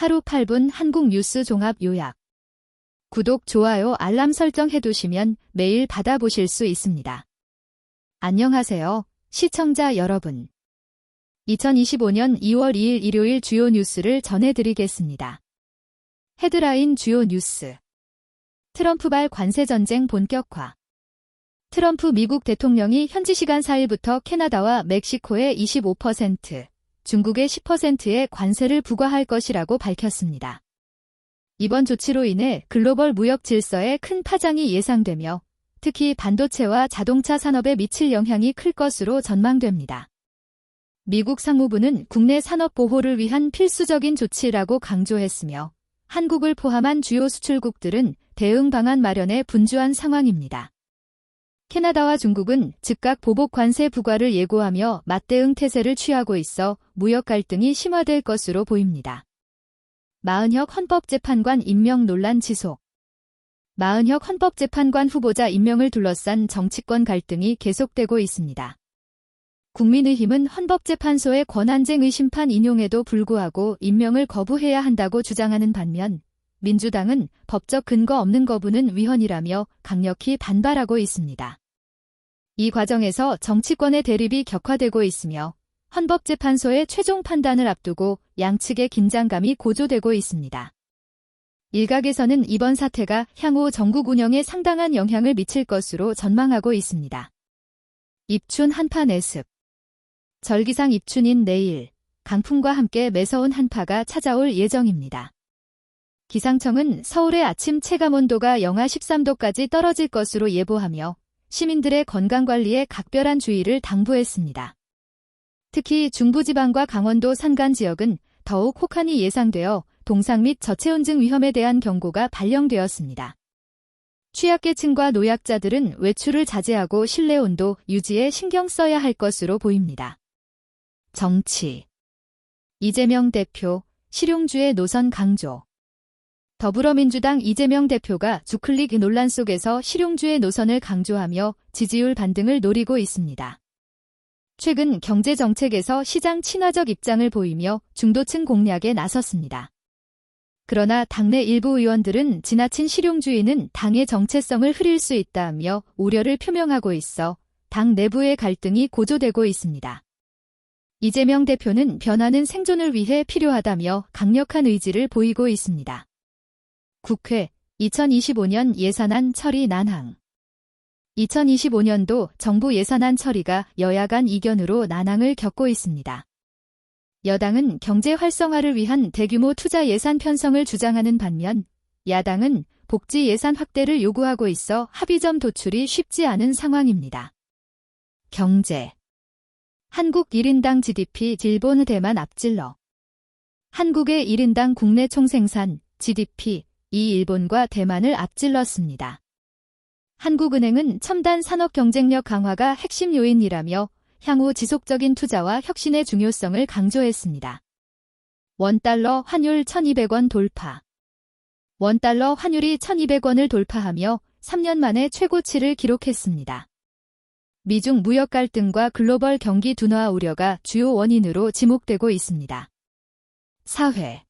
하루 8분 한국 뉴스 종합 요약. 구독, 좋아요, 알람 설정 해두시면 매일 받아보실 수 있습니다. 안녕하세요, 시청자 여러분. 2025년 2월 2일 일요일 주요 뉴스를 전해드리겠습니다. 헤드라인 주요 뉴스. 트럼프발 관세전쟁 본격화. 트럼프 미국 대통령이 현지 시간 4일부터 캐나다와 멕시코에 25%, 중국에 10%의 관세를 부과할 것이라고 밝혔습니다. 이번 조치로 인해 글로벌 무역 질서에 큰 파장이 예상되며 특히 반도체와 자동차 산업에 미칠 영향이 클 것으로 전망됩니다. 미국 상무부는 국내 산업 보호를 위한 필수적인 조치라고 강조했으며 한국을 포함한 주요 수출국들은 대응 방안 마련에 분주한 상황입니다. 캐나다와 중국은 즉각 보복 관세 부과를 예고하며 맞대응 태세를 취하고 있어 무역 갈등이 심화될 것으로 보입니다. 마은혁 헌법재판관 임명 논란 지속. 마은혁 헌법재판관 후보자 임명을 둘러싼 정치권 갈등이 계속되고 있습니다. 국민의힘은 헌법재판소의 권한쟁의 심판 인용에도 불구하고 임명을 거부해야 한다고 주장하는 반면 민주당은 법적 근거 없는 거부는 위헌이라며 강력히 반발하고 있습니다. 이 과정에서 정치권의 대립이 격화되고 있으며 헌법재판소의 최종 판단을 앞두고 양측의 긴장감이 고조되고 있습니다. 일각에서는 이번 사태가 향후 전국 운영에 상당한 영향을 미칠 것으로 전망하고 있습니다. 입춘 한파 내습. 절기상 입춘인 내일, 강풍과 함께 매서운 한파가 찾아올 예정입니다. 기상청은 서울의 아침 체감온도가 영하 13도까지 떨어질 것으로 예보하며 시민들의 건강관리에 각별한 주의를 당부했습니다. 특히 중부지방과 강원도 산간 지역은 더욱 혹한이 예상되어 동상 및 저체온증 위험에 대한 경고가 발령되었습니다. 취약계층과 노약자들은 외출을 자제하고 실내 온도 유지에 신경 써야 할 것으로 보입니다. 정치. 이재명 대표, 실용주의 노선 강조. 더불어민주당 이재명 대표가 주클릭 논란 속에서 실용주의 노선을 강조하며 지지율 반등을 노리고 있습니다. 최근 경제정책에서 시장 친화적 입장을 보이며 중도층 공략에 나섰습니다. 그러나 당내 일부 의원들은 지나친 실용주의는 당의 정체성을 흐릴 수 있다며 우려를 표명하고 있어 당 내부의 갈등이 고조되고 있습니다. 이재명 대표는 변화는 생존을 위해 필요하다며 강력한 의지를 보이고 있습니다. 국회 2025년 예산안 처리 난항. 2025년도 정부 예산안 처리가 여야 간 이견으로 난항을 겪고 있습니다. 여당은 경제 활성화를 위한 대규모 투자 예산 편성을 주장하는 반면 야당은 복지 예산 확대를 요구하고 있어 합의점 도출이 쉽지 않은 상황입니다. 경제. 한국 1인당 GDP 일본, 대만 앞질러. 한국의 1인당 국내 총생산 GDP 이 일본과 대만을 앞질렀습니다. 한국은행은 첨단 산업 경쟁력 강화가 핵심 요인이라며 향후 지속적인 투자와 혁신의 중요성을 강조했습니다. 원달러 환율 1,200원 돌파. 원달러 환율이 1,200원을 돌파하며 3년 만에 최고치를 기록했습니다. 미중 무역 갈등과 글로벌 경기 둔화 우려가 주요 원인으로 지목되고 있습니다. 사회.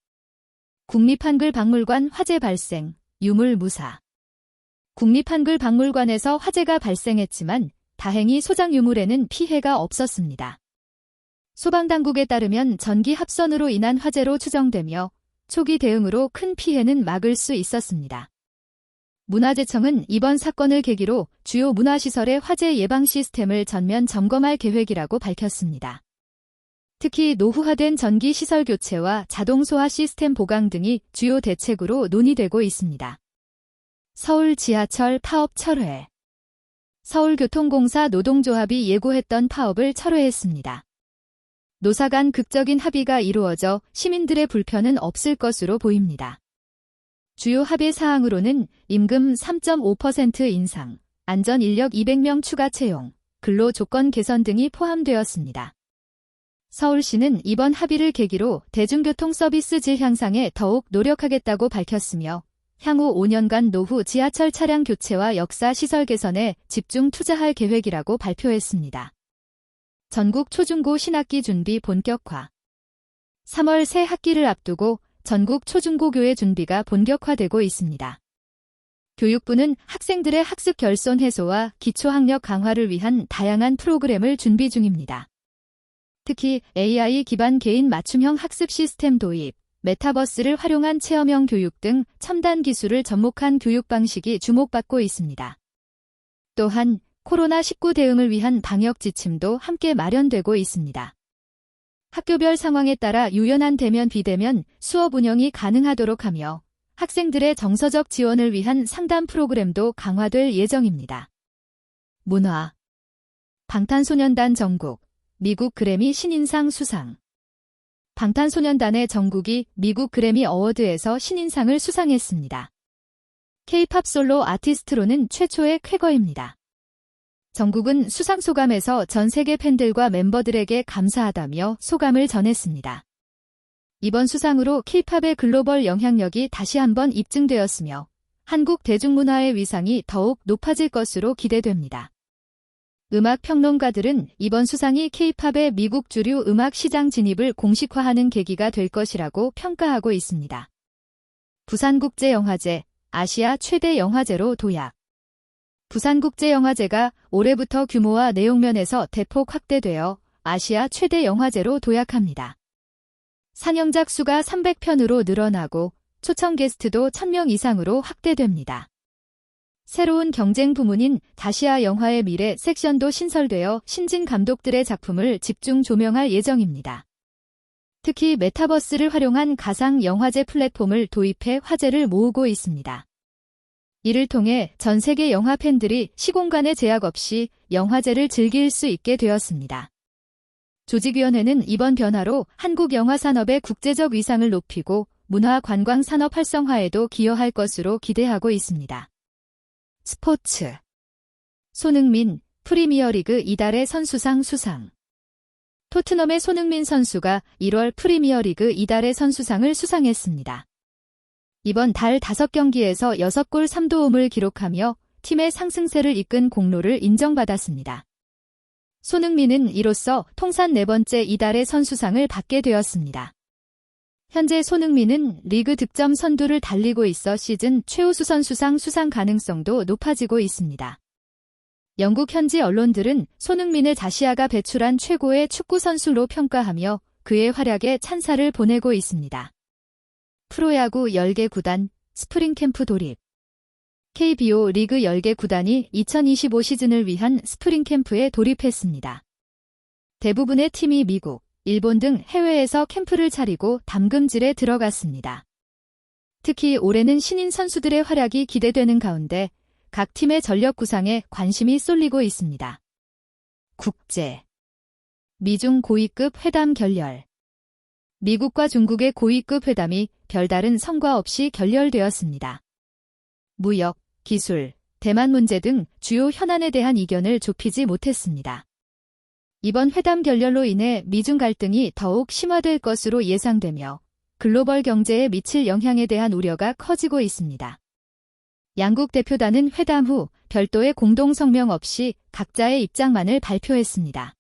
국립한글박물관 화재 발생, 유물 무사. 국립한글박물관에서 화재가 발생했지만 다행히 소장 유물에는 피해가 없었습니다. 소방당국에 따르면 전기 합선으로 인한 화재로 추정되며 초기 대응으로 큰 피해는 막을 수 있었습니다. 문화재청은 이번 사건을 계기로 주요 문화시설의 화재 예방 시스템을 전면 점검할 계획이라고 밝혔습니다. 특히 노후화된 전기 시설 교체와 자동 소화 시스템 보강 등이 주요 대책으로 논의되고 있습니다. 서울 지하철 파업 철회. 서울교통공사 노동조합이 예고했던 파업을 철회했습니다. 노사 간 극적인 합의가 이루어져 시민들의 불편은 없을 것으로 보입니다. 주요 합의 사항으로는 임금 3.5% 인상, 안전인력 200명 추가 채용, 근로조건 개선 등이 포함되었습니다. 서울시는 이번 합의를 계기로 대중교통 서비스 질 향상에 더욱 노력하겠다고 밝혔으며 향후 5년간 노후 지하철 차량 교체와 역사 시설 개선에 집중 투자할 계획이라고 발표했습니다. 전국 초중고 신학기 준비 본격화. 3월 새 학기를 앞두고 전국 초중고교의 준비가 본격화되고 있습니다. 교육부는 학생들의 학습 결손 해소와 기초학력 강화를 위한 다양한 프로그램을 준비 중입니다. 특히 AI 기반 개인 맞춤형 학습 시스템 도입, 메타버스를 활용한 체험형 교육 등 첨단 기술을 접목한 교육 방식이 주목받고 있습니다. 또한 코로나19 대응을 위한 방역 지침도 함께 마련되고 있습니다. 학교별 상황에 따라 유연한 대면 비대면 수업 운영이 가능하도록 하며 학생들의 정서적 지원을 위한 상담 프로그램도 강화될 예정입니다. 문화. 방탄소년단 정국, 미국 그래미 신인상 수상. 방탄소년단의 정국이 미국 그래미 어워드에서 신인상을 수상했습니다. K-팝 솔로 아티스트로는 최초의 쾌거입니다. 정국은 수상 소감에서 전 세계 팬들과 멤버들에게 감사하다며 소감을 전했습니다. 이번 수상으로 K-팝의 글로벌 영향력이 다시 한번 입증되었으며 한국 대중문화의 위상이 더욱 높아질 것으로 기대됩니다. 음악 평론가들은 이번 수상이 K-팝의 미국 주류 음악 시장 진입을 공식화하는 계기가 될 것이라고 평가하고 있습니다. 부산국제영화제, 아시아 최대 영화제로 도약. 부산국제영화제가 올해부터 규모와 내용면에서 대폭 확대되어 아시아 최대 영화제로 도약합니다. 상영작 수가 300편으로 늘어나고 초청 게스트도 1000명 이상으로 확대됩니다. 새로운 경쟁 부문인 다시아 영화의 미래 섹션도 신설되어 신진 감독들의 작품을 집중 조명할 예정입니다. 특히 메타버스를 활용한 가상 영화제 플랫폼을 도입해 화제를 모으고 있습니다. 이를 통해 전 세계 영화 팬들이 시공간의 제약 없이 영화제를 즐길 수 있게 되었습니다. 조직위원회는 이번 변화로 한국 영화 산업의 국제적 위상을 높이고 문화 관광 산업 활성화에도 기여할 것으로 기대하고 있습니다. 스포츠. 손흥민, 프리미어리그 이달의 선수상 수상. 토트넘의 손흥민 선수가 1월 프리미어리그 이달의 선수상을 수상했습니다. 이번 달 5경기에서 6골 3도움을 기록하며 팀의 상승세를 이끈 공로를 인정받았습니다. 손흥민은 이로써 통산 4번째 이달의 선수상을 받게 되었습니다. 현재 손흥민은 리그 득점 선두를 달리고 있어 시즌 최우수 선수상 수상 가능성도 높아지고 있습니다. 영국 현지 언론들은 손흥민을 다시아가 배출한 최고의 축구 선수로 평가하며 그의 활약에 찬사를 보내고 있습니다. 프로야구 10개 구단, 스프링 캠프 돌입. KBO 리그 10개 구단이 2025 시즌을 위한 스프링 캠프에 돌입했습니다. 대부분의 팀이 미국, 일본 등 해외에서 캠프를 차리고 담금질에 들어갔습니다. 특히 올해는 신인 선수들의 활약이 기대되는 가운데 각 팀의 전력 구상에 관심이 쏠리고 있습니다. 국제. 미중 고위급 회담 결렬. 미국과 중국의 고위급 회담이 별다른 성과 없이 결렬되었습니다. 무역, 기술, 대만 문제 등 주요 현안에 대한 이견을 좁히지 못했습니다. 이번 회담 결렬로 인해 미중 갈등이 더욱 심화될 것으로 예상되며 글로벌 경제에 미칠 영향에 대한 우려가 커지고 있습니다. 양국 대표단은 회담 후 별도의 공동 성명 없이 각자의 입장만을 발표했습니다.